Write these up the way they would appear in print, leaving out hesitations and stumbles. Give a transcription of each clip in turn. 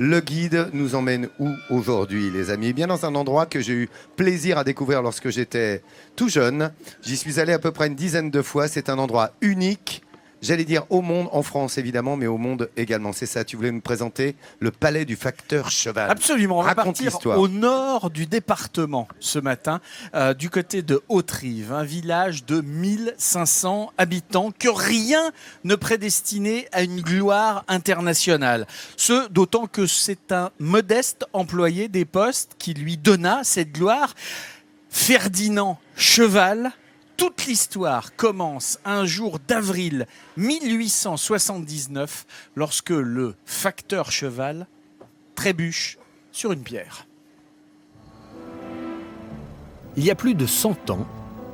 Le guide nous emmène où aujourd'hui, les amis? Eh bien, dans un endroit que j'ai eu plaisir à découvrir lorsque j'étais tout jeune. J'y suis allé à peu près une dizaine de fois. C'est un endroit unique. J'allais dire au monde, en France évidemment, mais au monde également. C'est ça, tu voulais nous présenter le palais du facteur cheval. Absolument, on va Raconte partir l'histoire. au nord du département ce matin, du côté de Hauterive, un village de 1500 habitants que rien ne prédestinait à une gloire internationale. Ce, d'autant que c'est un modeste employé des postes qui lui donna cette gloire, Ferdinand Cheval. Toute l'histoire commence un jour d'avril 1879 lorsque le facteur Cheval trébuche sur une pierre. Il y a plus de 100 ans,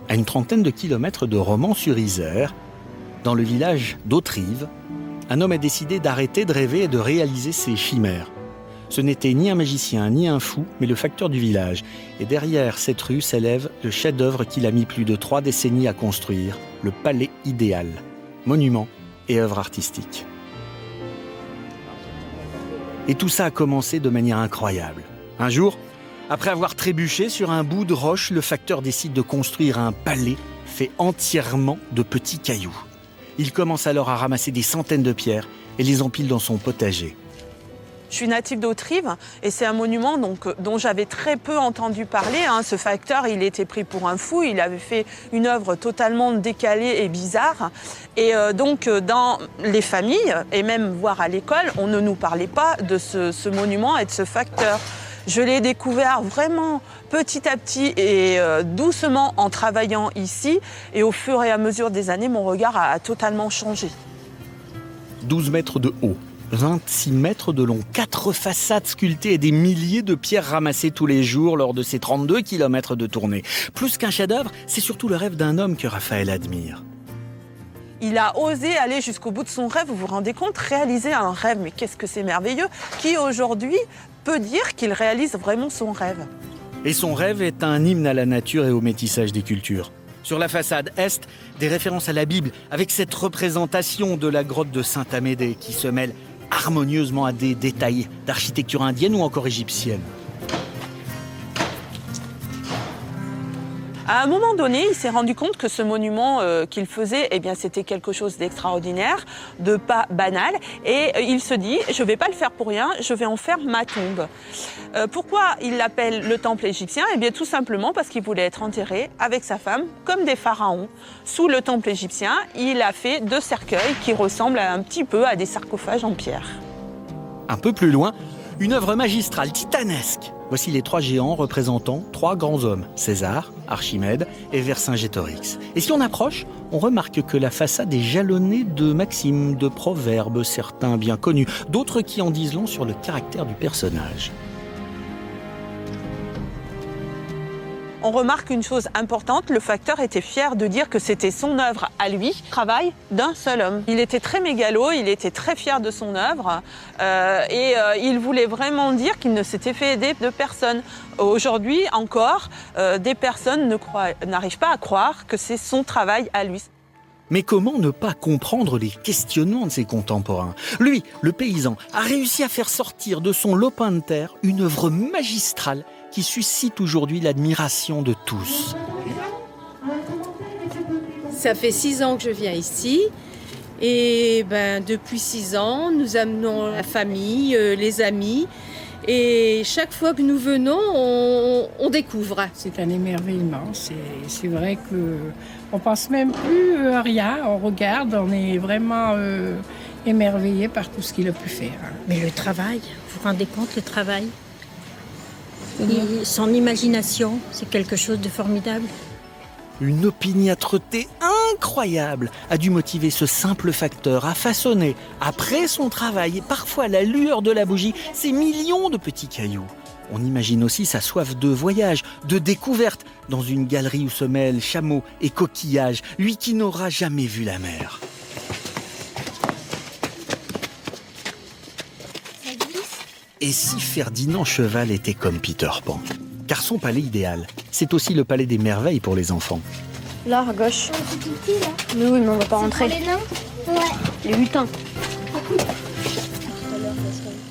à une trentaine de kilomètres de Romans-sur-Isère, dans le village d'Hauterive, un homme a décidé d'arrêter de rêver et de réaliser ses chimères. Ce n'était ni un magicien, ni un fou, mais le facteur du village. Et derrière cette rue s'élève le chef-d'œuvre qu'il a mis plus de 3 décennies à construire, le Palais idéal, monument et œuvre artistique. Et tout ça a commencé de manière incroyable. Un jour, après avoir trébuché sur un bout de roche, le facteur décide de construire un palais fait entièrement de petits cailloux. Il commence alors à ramasser des centaines de pierres et les empile dans son potager. Je suis native d'Hauterive et c'est un monument dont j'avais très peu entendu parler. Ce facteur, il était pris pour un fou. Il avait fait une œuvre totalement décalée et bizarre. Et donc, dans les familles, et même voire à l'école, on ne nous parlait pas de ce monument et de ce facteur. Je l'ai découvert vraiment petit à petit et doucement en travaillant ici. Et au fur et à mesure des années, mon regard a totalement changé. 12 mètres de haut. 26 mètres de long, 4 façades sculptées et des milliers de pierres ramassées tous les jours lors de ces 32 kilomètres de tournée. Plus qu'un chef-d'œuvre, c'est surtout le rêve d'un homme que Raphaël admire. Il a osé aller jusqu'au bout de son rêve, vous vous rendez compte, réaliser un rêve, mais qu'est-ce que c'est merveilleux. Qui aujourd'hui peut dire qu'il réalise vraiment son rêve? Et son rêve est un hymne à la nature et au métissage des cultures. Sur la façade est, des références à la Bible, avec cette représentation de la grotte de Saint-Amédée qui se mêle harmonieusement à des détails d'architecture indienne ou encore égyptienne. À un moment donné, il s'est rendu compte que ce monument qu'il faisait, eh bien, c'était quelque chose d'extraordinaire, de pas banal. Et il se dit, je ne vais pas le faire pour rien, je vais en faire ma tombe. Pourquoi il l'appelle le temple égyptien? Eh bien, tout simplement parce qu'il voulait être enterré avec sa femme, comme des pharaons. Sous le temple égyptien, il a fait 2 cercueils qui ressemblent un petit peu à des sarcophages en pierre. Un peu plus loin, une œuvre magistrale titanesque. Voici les 3 géants représentant 3 grands hommes, César, Archimède et Vercingétorix. Et si on approche, on remarque que la façade est jalonnée de maximes, de proverbes, certains bien connus, d'autres qui en disent long sur le caractère du personnage. On remarque une chose importante, le facteur était fier de dire que c'était son œuvre à lui, travail d'un seul homme. Il était très mégalo, il était très fier de son œuvre et il voulait vraiment dire qu'il ne s'était fait aider de personne. Aujourd'hui encore, des personnes n'arrivent pas à croire que c'est son travail à lui. Mais comment ne pas comprendre les questionnements de ses contemporains? Lui, le paysan, a réussi à faire sortir de son lopin de terre une œuvre magistrale qui suscite aujourd'hui l'admiration de tous. Ça fait 6 ans que je viens ici et depuis 6 ans, nous amenons la famille, les amis et chaque fois que nous venons, on découvre. C'est un émerveillement, c'est vrai qu'on ne pense même plus à rien, on regarde, on est vraiment émerveillé par tout ce qu'il a pu faire. Mais le travail, vous vous rendez compte, le travail? Son imagination, c'est quelque chose de formidable. Une opiniâtreté incroyable a dû motiver ce simple facteur à façonner, après son travail et parfois à la lueur de la bougie, ces millions de petits cailloux. On imagine aussi sa soif de voyage, de découverte, dans une galerie où se mêlent chameaux et coquillages, lui qui n'aura jamais vu la mer. Et si Ferdinand Cheval était comme Peter Pan? Car son palais idéal, c'est aussi le palais des merveilles pour les enfants. Là, à gauche. C'est tout petit, là. Mais oui, mais on va pas rentrer. Pour les nains? Ouais. Les 8 ans.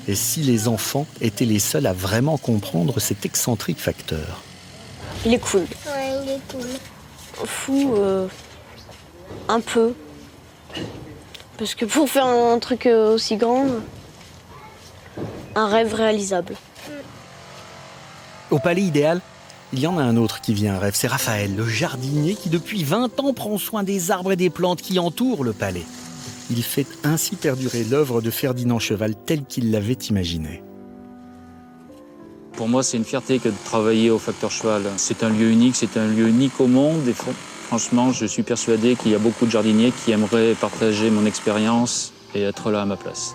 Et si les enfants étaient les seuls à vraiment comprendre cet excentrique facteur? Il est cool. Ouais, il est cool. Fou, un peu. Parce que pour faire un truc aussi grand, un rêve réalisable. Au palais idéal, il y en a un autre qui vit un rêve. C'est Raphaël, le jardinier qui depuis 20 ans prend soin des arbres et des plantes qui entourent le palais. Il fait ainsi perdurer l'œuvre de Ferdinand Cheval telle qu'il l'avait imaginée. Pour moi, c'est une fierté que de travailler au Facteur Cheval. C'est un lieu unique au monde. Et franchement, je suis persuadé qu'il y a beaucoup de jardiniers qui aimeraient partager mon expérience et être là à ma place.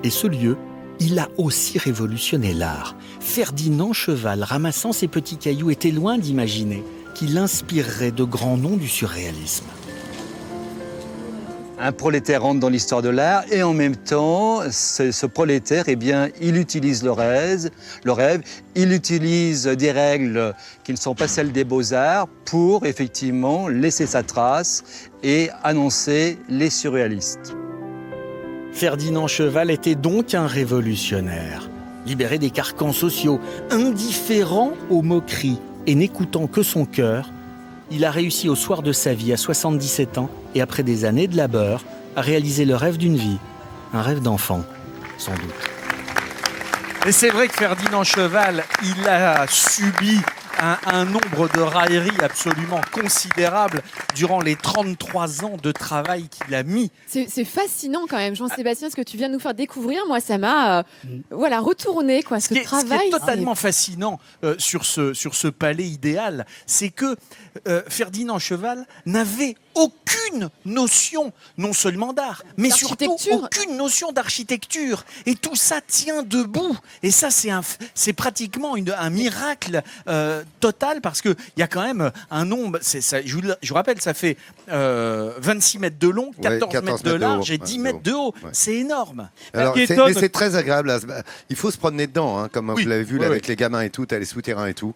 Et ce lieu, il a aussi révolutionné l'art. Ferdinand Cheval, ramassant ses petits cailloux, était loin d'imaginer qu'il inspirerait de grands noms du surréalisme. Un prolétaire rentre dans l'histoire de l'art et en même temps, ce prolétaire, eh bien, il utilise le rêve, il utilise des règles qui ne sont pas celles des beaux-arts pour effectivement laisser sa trace et annoncer les surréalistes. Ferdinand Cheval était donc un révolutionnaire, libéré des carcans sociaux, indifférent aux moqueries et n'écoutant que son cœur. Il a réussi au soir de sa vie, à 77 ans, et après des années de labeur, à réaliser le rêve d'une vie, un rêve d'enfant, sans doute. Et c'est vrai que Ferdinand Cheval, il a subi un nombre de railleries absolument considérable durant les 33 ans de travail qu'il a mis. C'est fascinant quand même, Jean-Sébastien, ce que tu viens de nous faire découvrir. Moi, ça m'a retourné. Quoi, ce travail, ce qui est totalement fascinant sur ce palais idéal, c'est que Ferdinand Cheval n'avait aucune notion, non seulement d'art, mais surtout aucune notion d'architecture. Et tout ça tient debout. Et ça, c'est pratiquement un miracle total, parce qu'il y a quand même un nombre, je vous rappelle, ça fait 26 mètres de long, 14 mètres de large et 10 mètres de haut. Ouais. C'est énorme. Alors, mais c'est très agréable. Il faut se promener dedans, hein, comme vous l'avez vu là, avec les gamins et tout, t'as les souterrains et tout.